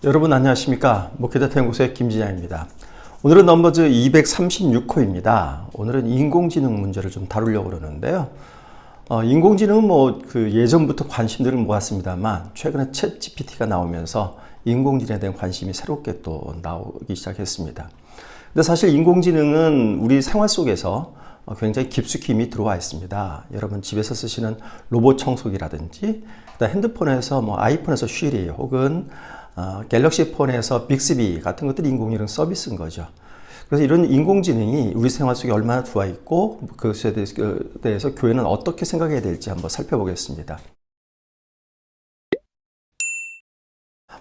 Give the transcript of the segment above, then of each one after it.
여러분 안녕하십니까? 목회자 연구소의 김진양입니다. 오늘은 넘버즈 236호입니다. 오늘은 인공지능 문제를 좀 다루려고 그러는데요. 인공지능은 예전부터 관심들을 모았습니다만 최근에 챗 GPT가 나오면서 인공지능에 대한 관심이 새롭게 또 나오기 시작했습니다. 근데 사실 인공지능은 우리 생활 속에서 굉장히 깊숙이 이미 들어와 있습니다. 여러분 집에서 쓰시는 로봇 청소기라든지 핸드폰에서 아이폰에서 쉬리 혹은 갤럭시 폰에서 빅스비 같은 것들이 인공지능 서비스인 거죠. 그래서 이런 인공지능이 우리 생활 속에 얼마나 들어와 있고 그것에 대해서 교회는 어떻게 생각해야 될지 한번 살펴보겠습니다.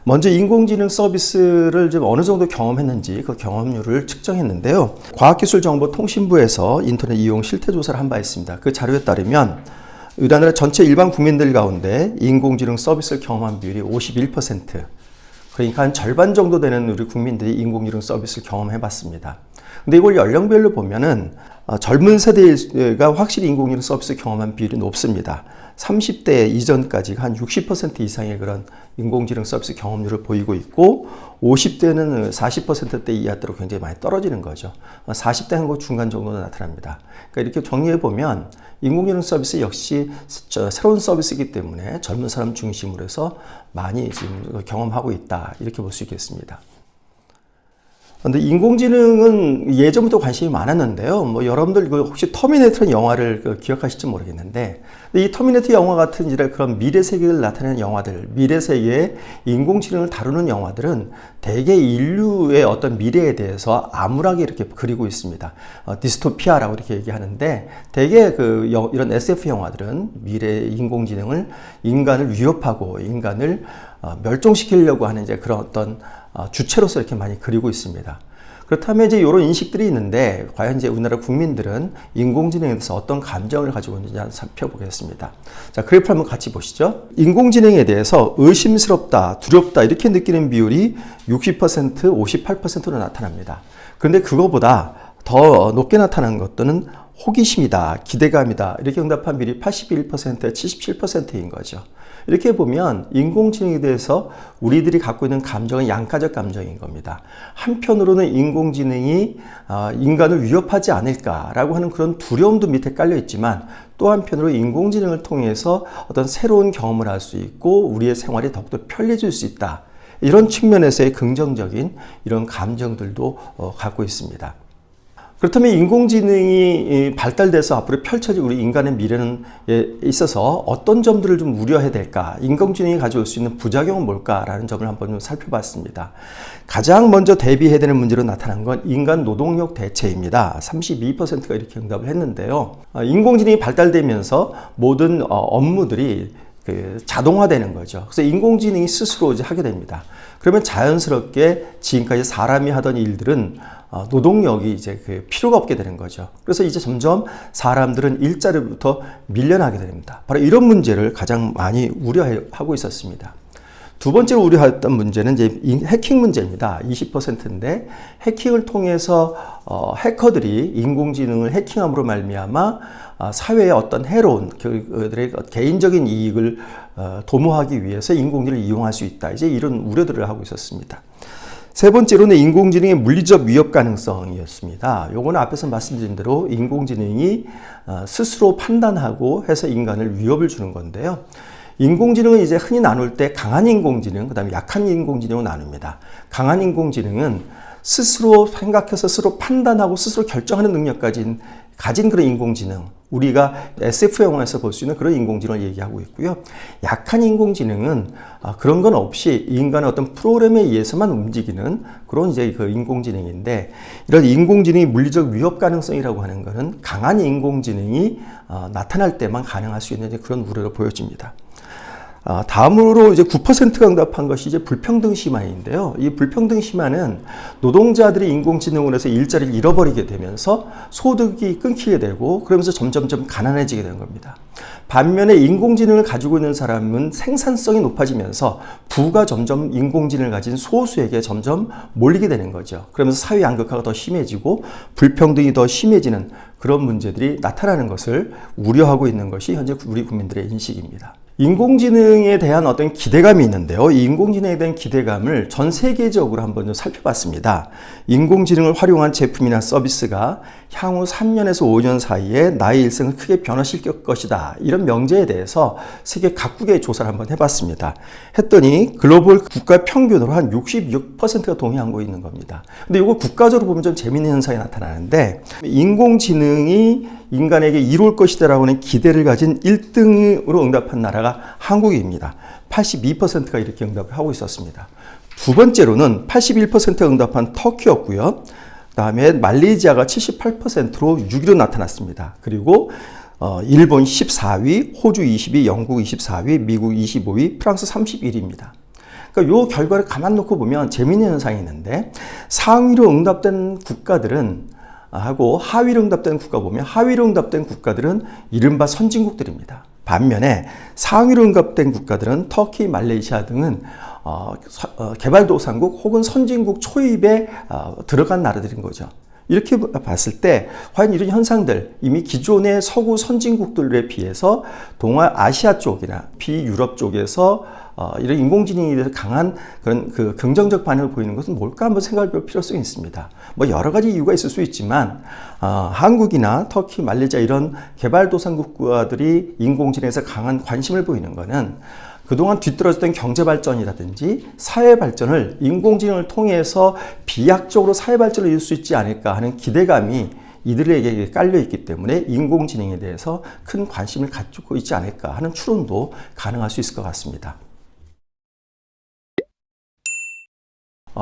먼저 인공지능 서비스를 좀 어느 정도 경험했는지 그 경험률을 측정했는데요. 과학기술정보통신부에서 인터넷 이용 실태조사를 한 바 있습니다. 그 자료에 따르면 우리나라 전체 일반 국민들 가운데 인공지능 서비스를 경험한 비율이 51%, 그러니까 한 절반 정도 되는 우리 국민들이 인공지능 서비스를 경험해 봤습니다. 근데 이걸 연령별로 보면은 젊은 세대가 확실히 인공지능 서비스 경험한 비율이 높습니다. 30대 이전까지 한 60% 이상의 그런 인공지능 서비스 경험률을 보이고 있고 50대는 40%대 이하대로 굉장히 많이 떨어지는 거죠. 40대 한국 중간 정도로 나타납니다. 그러니까 이렇게 정리해 보면 인공지능 서비스 역시 새로운 서비스이기 때문에 젊은 사람 중심으로 해서 많이 지금 경험하고 있다, 이렇게 볼 수 있겠습니다. 근데 인공지능은 예전부터 관심이 많았는데요. 여러분들 혹시 터미네이터 영화를 기억하실지 모르겠는데, 이 터미네이터 영화 같은 그런 미래 세계를 나타내는 영화들, 미래 세계의 인공지능을 다루는 영화들은 대개 인류의 어떤 미래에 대해서 암울하게 이렇게 그리고 있습니다. 디스토피아라고 이렇게 얘기하는데, 대개 이런 SF 영화들은 미래의 인공지능을 인간을 위협하고 인간을 멸종시키려고 하는 그런 어떤 주체로서 이렇게 많이 그리고 있습니다. 그렇다면 이런 인식들이 있는데, 과연 우리나라 국민들은 인공지능에 대해서 어떤 감정을 가지고 있는지 한번 살펴보겠습니다. 자, 그래프 한번 같이 보시죠. 인공지능에 대해서 의심스럽다, 두렵다 이렇게 느끼는 비율이 60%, 58%로 나타납니다. 그런데 그거보다 더 높게 나타나는 것들은 호기심이다, 기대감이다 이렇게 응답한 비율이 81%, 77%인 거죠. 이렇게 보면 인공지능에 대해서 우리들이 갖고 있는 감정은 양가적 감정인 겁니다. 한편으로는 인공지능이 인간을 위협하지 않을까라고 하는 그런 두려움도 밑에 깔려 있지만, 또 한편으로 인공지능을 통해서 어떤 새로운 경험을 할 수 있고 우리의 생활이 더욱더 편리해질 수 있다, 이런 측면에서의 긍정적인 이런 감정들도 갖고 있습니다. 그렇다면 인공지능이 발달돼서 앞으로 펼쳐질 우리 인간의 미래에 있어서 어떤 점들을 좀 우려해야 될까? 인공지능이 가져올 수 있는 부작용은 뭘까라는 점을 한번 좀 살펴봤습니다. 가장 먼저 대비해야 되는 문제로 나타난 건 인간 노동력 대체입니다. 32%가 이렇게 응답을 했는데요. 인공지능이 발달되면서 모든 업무들이 자동화되는 거죠. 그래서 인공지능이 스스로 하게 됩니다. 그러면 자연스럽게 지금까지 사람이 하던 일들은 노동력이 필요가 없게 되는 거죠. 그래서 점점 사람들은 일자리부터 밀려나게 됩니다. 바로 이런 문제를 가장 많이 우려하고 있었습니다. 두 번째로 우려했던 문제는 해킹 문제입니다. 20%인데, 해킹을 통해서 해커들이 인공지능을 해킹함으로 말미암아 사회에 어떤 해로운 그들의 개인적인 이익을 도모하기 위해서 인공지능을 이용할 수 있다, 이런 우려들을 하고 있었습니다. 세 번째로는 인공지능의 물리적 위협 가능성이었습니다. 요거는 앞에서 말씀드린 대로 인공지능이 스스로 판단하고 해서 인간을 위협을 주는 건데요. 인공지능은 흔히 나눌 때 강한 인공지능, 그다음에 약한 인공지능으로 나눕니다. 강한 인공지능은 스스로 생각해서 스스로 판단하고 스스로 결정하는 능력까지 가진 그런 인공지능, 우리가 SF 영화에서 볼 수 있는 그런 인공지능을 얘기하고 있고요. 약한 인공지능은 그런 건 없이 인간의 어떤 프로그램에 의해서만 움직이는 그런 그 인공지능인데, 이런 인공지능이 물리적 위협 가능성이라고 하는 것은 강한 인공지능이 나타날 때만 가능할 수 있는 그런 우려를 보여집니다. 다음으로 9%가 응답한 것이 불평등 심화인데요. 이 불평등 심화는 노동자들이 인공지능으로 해서 일자리를 잃어버리게 되면서 소득이 끊기게 되고, 그러면서 점점점 가난해지게 되는 겁니다. 반면에 인공지능을 가지고 있는 사람은 생산성이 높아지면서 부가 점점 인공지능을 가진 소수에게 점점 몰리게 되는 거죠. 그러면서 사회 양극화가 더 심해지고 불평등이 더 심해지는 그런 문제들이 나타나는 것을 우려하고 있는 것이 현재 우리 국민들의 인식입니다. 인공지능에 대한 어떤 기대감이 있는데요. 이 인공지능에 대한 기대감을 전 세계적으로 한번 좀 살펴봤습니다. 인공지능을 활용한 제품이나 서비스가 향후 3년에서 5년 사이에 나의 일생을 크게 변화시킬 것이다. 이런 명제에 대해서 세계 각국의 조사를 한번 해봤습니다. 했더니 글로벌 국가 평균으로 한 66%가 동의하고 있는 겁니다. 근데 이거 국가적으로 보면 좀 재미있는 현상이 나타나는데, 인공지능이 인간에게 이룰 것이다 라고 하는 기대를 가진 1등으로 응답한 나라가 한국입니다. 82%가 이렇게 응답을 하고 있었습니다. 두 번째로는 81%가 응답한 터키였고요. 그 다음에 말레이시아가 78%로 6위로 나타났습니다. 그리고 일본 14위, 호주 22위, 영국 24위, 미국 25위, 프랑스 31위입니다. 그러니까 이 결과를 가만 놓고 보면 재미있는 현상이 있는데, 상위로 응답된 국가들은 하고 하위로 응답된 국가 보면, 하위로 응답된 국가들은 이른바 선진국들입니다. 반면에 상위로 응답된 국가들은 터키, 말레이시아 등은 개발도상국 혹은 선진국 초입에 들어간 나라들인 거죠. 이렇게 봤을 때 과연 이런 현상들, 이미 기존의 서구 선진국들에 비해서 동아시아 쪽이나 비유럽 쪽에서 이런 인공지능에 대해서 강한 그런 긍정적 반응을 보이는 것은 뭘까 한번 생각해 볼 필요성이 있습니다. 뭐 여러 가지 이유가 있을 수 있지만 한국이나 터키, 말레이시아 이런 개발도상국 국가들이 인공지능에서 강한 관심을 보이는 것은 그동안 뒤떨어졌던 경제발전이라든지 사회발전을 인공지능을 통해서 비약적으로 사회발전을 이룰 수 있지 않을까 하는 기대감이 이들에게 깔려있기 때문에 인공지능에 대해서 큰 관심을 가지고 있지 않을까 하는 추론도 가능할 수 있을 것 같습니다.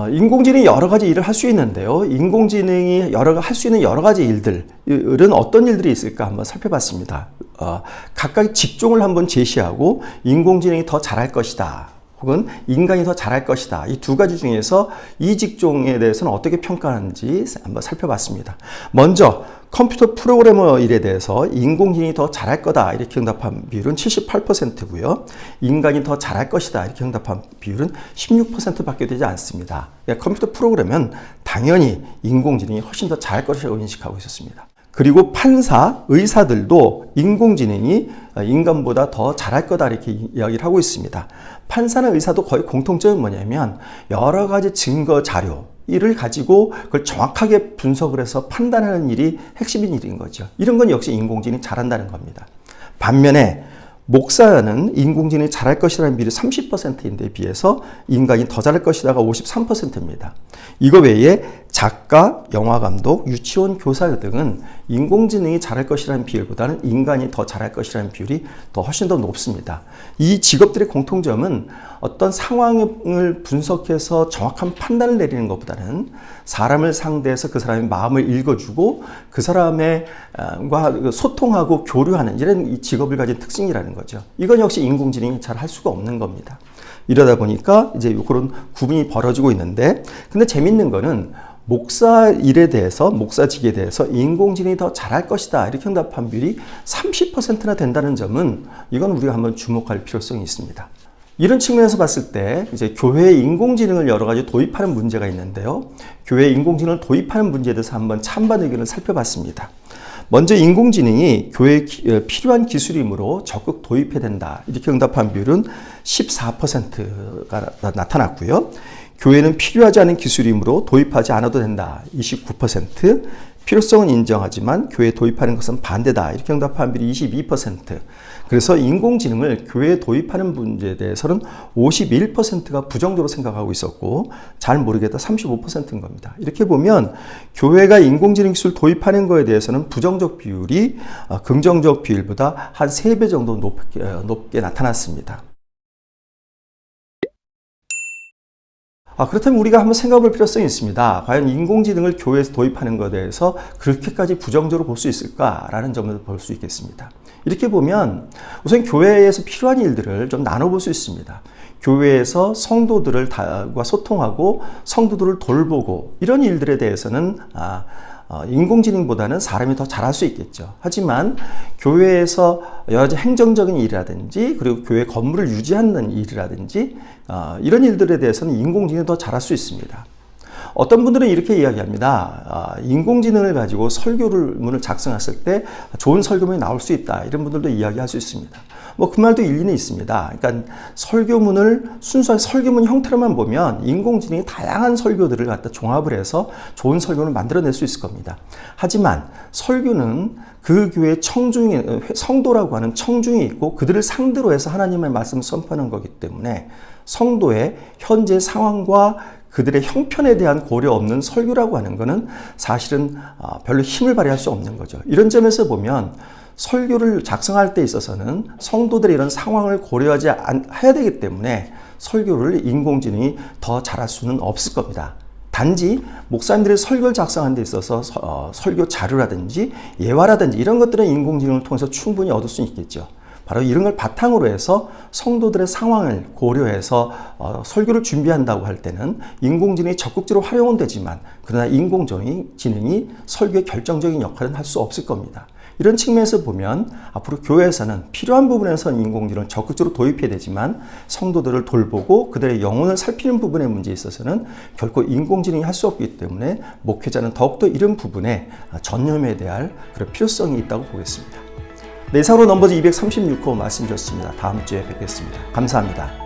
인공지능이 여러 가지 일을 할 수 있는데요. 인공지능이 할 수 있는 여러 가지 일들은 어떤 일들이 있을까 한번 살펴봤습니다. 각각의 직종을 한번 제시하고 인공지능이 더 잘할 것이다, 혹은 인간이 더 잘할 것이다, 이 두 가지 중에서 이 직종에 대해서는 어떻게 평가하는지 한번 살펴봤습니다. 먼저 컴퓨터 프로그래머 일에 대해서 인공지능이 더 잘할 거다 이렇게 응답한 비율은 78%고요. 인간이 더 잘할 것이다 이렇게 응답한 비율은 16%밖에 되지 않습니다. 그러니까 컴퓨터 프로그래머는 당연히 인공지능이 훨씬 더 잘할 것이라고 인식하고 있었습니다. 그리고 판사, 의사들도 인공지능이 인간보다 더 잘할 거다 이렇게 이야기를 하고 있습니다. 판사나 의사도 거의 공통점은 뭐냐면 여러 가지 증거 자료 이를 가지고 그걸 정확하게 분석을 해서 판단하는 일이 핵심인 일인 거죠. 이런 건 역시 인공지능이 잘한다는 겁니다. 반면에 목사는 인공지능이 잘할 것이라는 비율이 30%인데 비해서 인간이 더 잘할 것이다가 53%입니다. 이거 외에 작가, 영화감독, 유치원 교사 등은 인공지능이 잘할 것이라는 비율보다는 인간이 더 잘할 것이라는 비율이 훨씬 더 높습니다. 이 직업들의 공통점은 어떤 상황을 분석해서 정확한 판단을 내리는 것보다는 사람을 상대해서 그 사람의 마음을 읽어주고 그 사람과 소통하고 교류하는 이런 이 직업을 가진 특징이라는 거죠. 이건 역시 인공지능이 잘 할 수가 없는 겁니다. 이러다 보니까 이제 그런 구분이 벌어지고 있는데, 근데 재밌는 거는 목사 일에 대해서, 목사직에 대해서 인공지능이 더 잘할 것이다 이렇게 응답한 비율이 30%나 된다는 점은 이건 우리가 한번 주목할 필요성이 있습니다. 이런 측면에서 봤을 때 이제 교회에 인공지능을 여러 가지 도입하는 문제가 있는데요. 교회에 인공지능을 도입하는 문제에 대해서 한번 찬반 의견을 살펴봤습니다. 먼저 인공지능이 교회에 필요한 기술이므로 적극 도입해야 된다 이렇게 응답한 비율은 14%가 나타났고요. 교회는 필요하지 않은 기술이므로 도입하지 않아도 된다 29%, 필요성은 인정하지만 교회에 도입하는 것은 반대다 이렇게 응답한 비율이 22%. 그래서 인공지능을 교회에 도입하는 문제에 대해서는 51%가 부정적으로 생각하고 있었고 잘 모르겠다 35%인 겁니다. 이렇게 보면 교회가 인공지능 기술 도입하는 것에 대해서는 부정적 비율이 긍정적 비율보다 한 3배 정도 높게 나타났습니다. 그렇다면 우리가 한번 생각해 볼 필요성이 있습니다. 과연 인공지능을 교회에서 도입하는 것에 대해서 그렇게까지 부정적으로 볼 수 있을까라는 점을 볼 수 있겠습니다. 이렇게 보면 우선 교회에서 필요한 일들을 좀 나눠볼 수 있습니다. 교회에서 성도들과 소통하고 성도들을 돌보고 이런 일들에 대해서는 인공지능보다는 사람이 더 잘할 수 있겠죠. 하지만 교회에서 여러 가지 행정적인 일이라든지 그리고 교회 건물을 유지하는 일이라든지 이런 일들에 대해서는 인공지능이 더 잘할 수 있습니다. 어떤 분들은 이렇게 이야기합니다. 인공지능을 가지고 설교문을 작성했을 때 좋은 설교문이 나올 수 있다. 이런 분들도 이야기할 수 있습니다. 뭐 그 말도 일리는 있습니다. 그러니까 설교문을 순수한 설교문 형태로만 보면 인공지능이 다양한 설교들을 갖다 종합을 해서 좋은 설교를 만들어낼 수 있을 겁니다. 하지만 설교는 그 교회의 성도라고 하는 청중이 있고 그들을 상대로 해서 하나님의 말씀을 선포하는 거기 때문에 성도의 현재 상황과 그들의 형편에 대한 고려 없는 설교라고 하는 것은 사실은 별로 힘을 발휘할 수 없는 거죠. 이런 점에서 보면 설교를 작성할 때 있어서는 성도들의 이런 상황을 고려하지 해야 되기 때문에 설교를 인공지능이 더 잘할 수는 없을 겁니다. 단지 목사님들이 설교를 작성하는 데 있어서 설교 자료라든지 예화라든지 이런 것들은 인공지능을 통해서 충분히 얻을 수 있겠죠. 바로 이런 걸 바탕으로 해서 성도들의 상황을 고려해서 설교를 준비한다고 할 때는 인공지능이 적극적으로 활용은 되지만 그러나 인공지능이 설교의 결정적인 역할은 할 수 없을 겁니다. 이런 측면에서 보면 앞으로 교회에서는 필요한 부분에서는 인공지능을 적극적으로 도입해야 되지만 성도들을 돌보고 그들의 영혼을 살피는 부분의 문제에 있어서는 결코 인공지능이 할 수 없기 때문에 목회자는 더욱더 이런 부분에 전념해야 될 그런 필요성이 있다고 보겠습니다. 네, 이상으로 넘버즈 236호 말씀드렸습니다. 다음 주에 뵙겠습니다. 감사합니다.